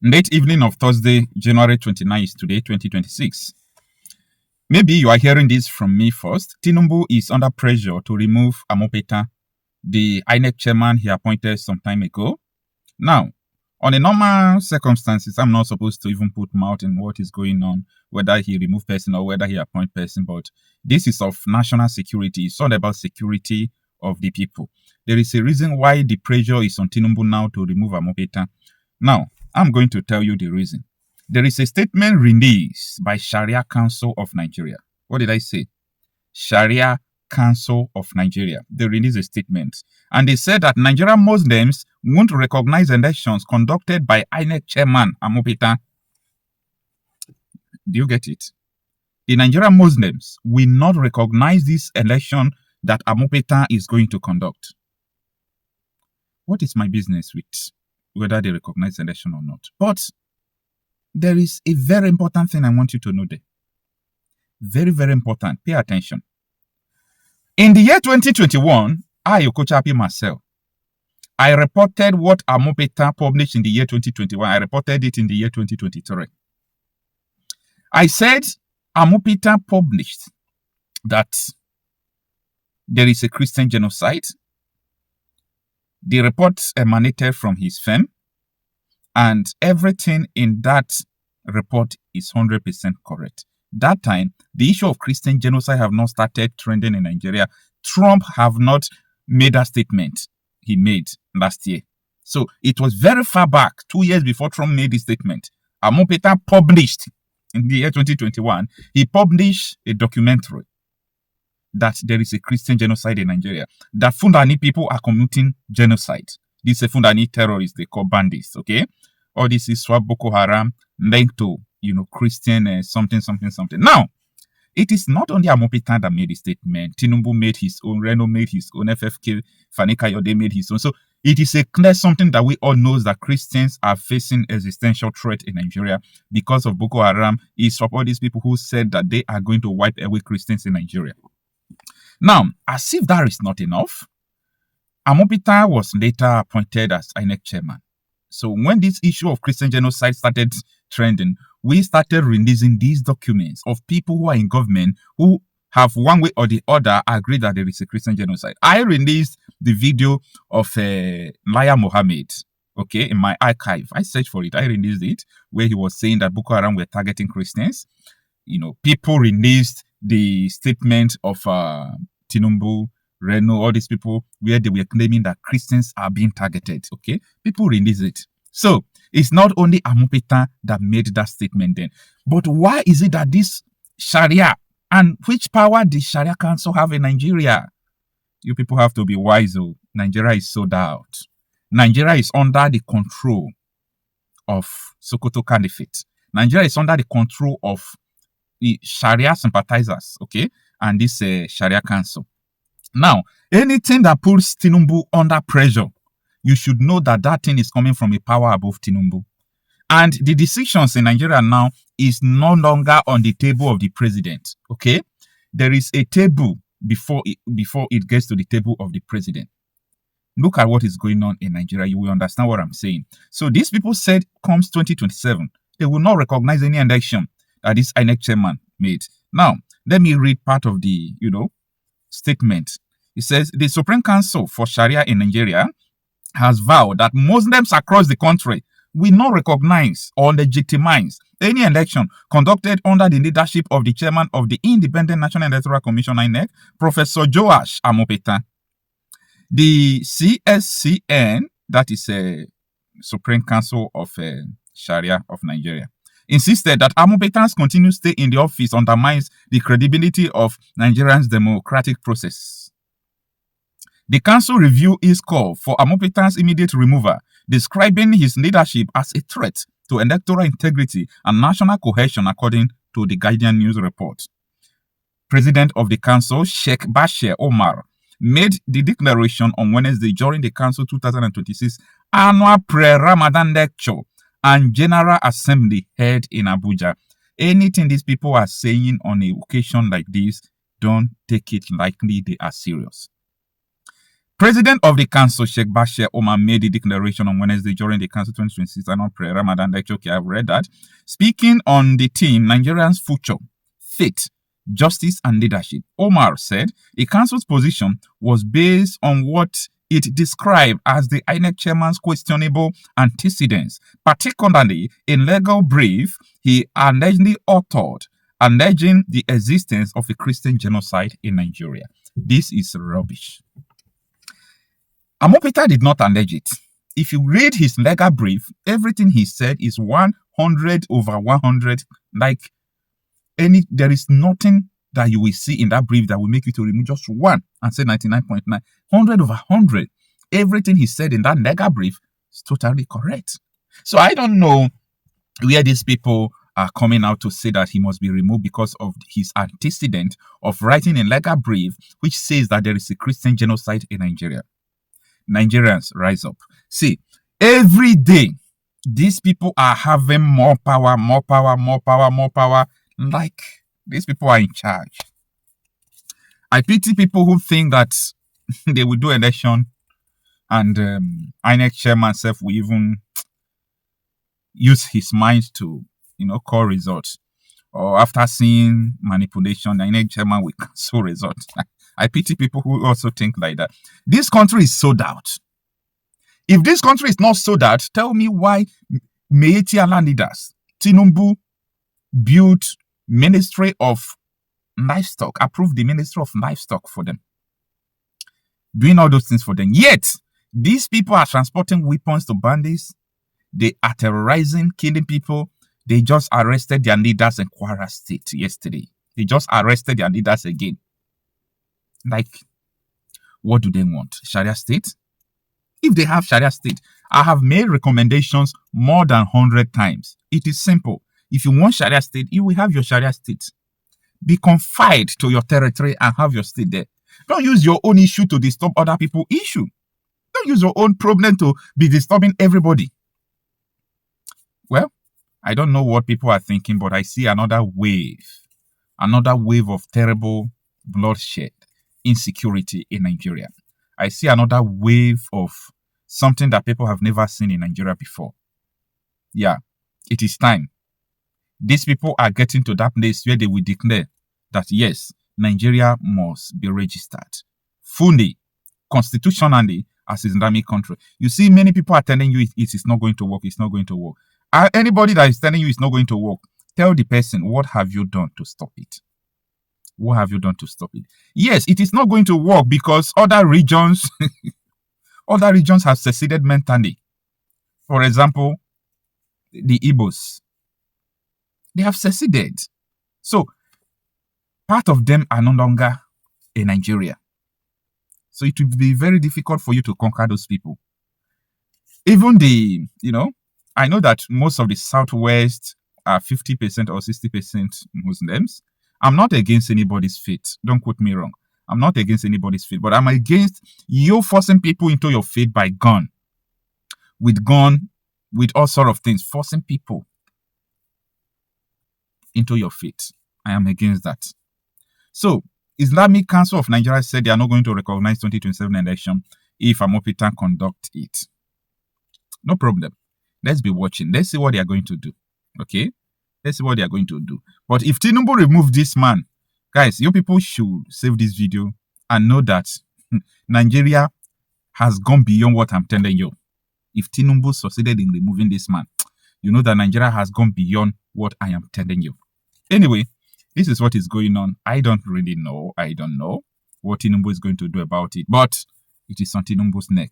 Late evening of Thursday, January 29 is today, 2026. Maybe you are hearing this from me first. Tinubu is under pressure to remove Amupitan, the INEC chairman he appointed some time ago. Now, on a normal circumstances, I'm not supposed to even put mouth in what is going on, whether he remove person or whether he appoint person, but this is of national security. It's all about security of the people. There is a reason why the pressure is on Tinubu now to remove Amupitan. Now, I'm going to tell you the reason. There is a statement released by Sharia Council of Nigeria. What did I say? Sharia Council of Nigeria. They released a statement. And they said that Nigerian Muslims won't recognize elections conducted by INEC chairman Amupitan. Do you get it? The Nigerian Muslims will not recognize this election that Amupitan is going to conduct. What is my business with whether they recognize election or not? But there is a very important thing I want you to know there. Very, very important. Pay attention. In the year 2021, I, Okochapi myself, I reported what Amupitan published in the year 2021. I reported it in the year 2023. I said Amupitan published that there is a Christian genocide. The report emanated from his firm, and everything in that report is 100% correct. That time, the issue of Christian genocide have not started trending in Nigeria. Trump have not made that statement he made last year. So it was very far back, 2 years before Trump made this statement. Amupitan published in the year 2021, he published a documentary that there is a Christian genocide in Nigeria, that Fulani people are committing genocide. These are Fulani terrorists, they call bandits, okay? All this is Swab Boko Haram linked to, Christian something. Now, it is not only Amupitan that made the statement. Tinubu made his own, Reno made his own, FFK, Fani Kayode made his own. So it is a clear something that we all know that Christians are facing existential threat in Nigeria because of Boko Haram. Is for all these people who said that they are going to wipe away Christians in Nigeria. Now, as if that is not enough, Amupitan was later appointed as INEC chairman. So when this issue of Christian genocide started trending, we started releasing these documents of people who are in government who have one way or the other agreed that there is a Christian genocide. I released the video of Laya Mohammed, okay, in my archive. I searched for it. I released it where he was saying that Boko Haram were targeting Christians. People released the statement of Tinubu, Reno, all these people where they were claiming that Christians are being targeted. Okay, people release it. So it's not only Amupitan that made that statement then, but why is it that this Sharia, and which power did Sharia Council have in Nigeria? You people have to be wise. Oh, Nigeria is sold out. Nigeria is under the control of Sokoto Caliphate. Nigeria is under the control of the Sharia sympathizers, okay, and this Sharia Council. Now, anything that puts Tinubu under pressure, you should know that that thing is coming from a power above Tinubu. And the decisions in Nigeria now is no longer on the table of the president, okay? There is a table before it gets to the table of the president. Look at what is going on in Nigeria. You will understand what I'm saying. So these people said comes 2027, they will not recognize any election that this INEC chairman made. Now, let me read part of the, statement. It says, the Supreme Council for Sharia in Nigeria has vowed that Muslims across the country will not recognize or legitimize any election conducted under the leadership of the chairman of the Independent National Electoral Commission, INEC, Professor Joash Amupitan. The SCSN, that is a Supreme Council of Sharia of Nigeria, insisted that Amupitan's continued stay in the office undermines the credibility of Nigeria's democratic process. The council reviewed his call for Amupitan's immediate removal, describing his leadership as a threat to electoral integrity and national cohesion, according to the Guardian News report. President of the council, Sheikh Bashir Umar, made the declaration on Wednesday during the council 2026 annual Pre-Ramadan lecture and General Assembly held in Abuja. Anything these people are saying on an occasion like this, don't take it lightly. They are serious. President of the council, Sheikh Bashir, Umar, made the declaration on Wednesday during the council 2026 annual Pre-Ramadan lecture. Okay, I've read that. Speaking on the theme, Nigerians' future, faith, justice, and leadership, Umar said the council's position was based on what it described as the INEC chairman's questionable antecedents, particularly in legal brief he allegedly authored, alleging the existence of a Christian genocide in Nigeria. This is rubbish. Amupitan did not allege it. If you read his legal brief, everything he said is 100 over 100. Like there is nothing that you will see in that brief that will make you to remove just one and say 99.9. 100 over 100. Everything he said in that legal brief is totally correct. So I don't know where these people are coming out to say that he must be removed because of his antecedent of writing a legal brief which says that there is a Christian genocide in Nigeria. Nigerians, rise up. See, every day, these people are having more power, more power, more power, more power. Like, these people are in charge. I pity people who think that they will do election and INEC chairman self will even use his mind to, call results. Or after seeing manipulation, the INEC chairman will cancel results. I pity people who also think like that. This country is sold out. If this country is not sold out, tell me why Meiti land leaders, Tinubu, built Ministry of Livestock, approved the Ministry of Livestock for them. Doing all those things for them. Yet, these people are transporting weapons to bandits. They are terrorizing, killing people. They just arrested their leaders in Kwara State yesterday. They just arrested their leaders again. Like, what do they want? Sharia state? If they have Sharia state, I have made recommendations more than 100 times. It is simple. If you want Sharia state, you will have your Sharia state. Be confined to your territory and have your state there. Don't use your own issue to disturb other people's issue. Don't use your own problem to be disturbing everybody. Well, I don't know what people are thinking, but I see another wave of terrible bloodshed, insecurity in Nigeria. I see another wave of something that people have never seen in Nigeria before. Yeah, it is time. These people are getting to that place where they will declare that yes, Nigeria must be registered fully, constitutionally as an Islamic country. You see, many people are telling you it is not going to work, it's not going to work. Anybody that is telling you it's not going to work, tell the person, what have you done to stop it? What have you done to stop it? Yes, it is not going to work because other regions have seceded mentally. For example, the Igbos, they have seceded. So, part of them are no longer in Nigeria. So, it will be very difficult for you to conquer those people. Even I know that most of the Southwest are 50% or 60% Muslims. I'm not against anybody's faith. Don't quote me wrong. I'm not against anybody's faith, but I'm against you forcing people into your faith by gun, with all sort of things, forcing people into your faith. I am against that. So, Islamic Council of Nigeria said they are not going to recognize 2027 election if Amupitan conduct it. No problem. Let's be watching. Let's see what they are going to do. Okay? Let's see what they are going to do. But if Tinubu remove this man, guys, you people should save this video and know that Nigeria has gone beyond what I'm telling you. If Tinubu succeeded in removing this man, you know that Nigeria has gone beyond what I am telling you. Anyway, this is what is going on. I don't really know. I don't know what Tinubu is going to do about it. But it is on Tinubu's neck.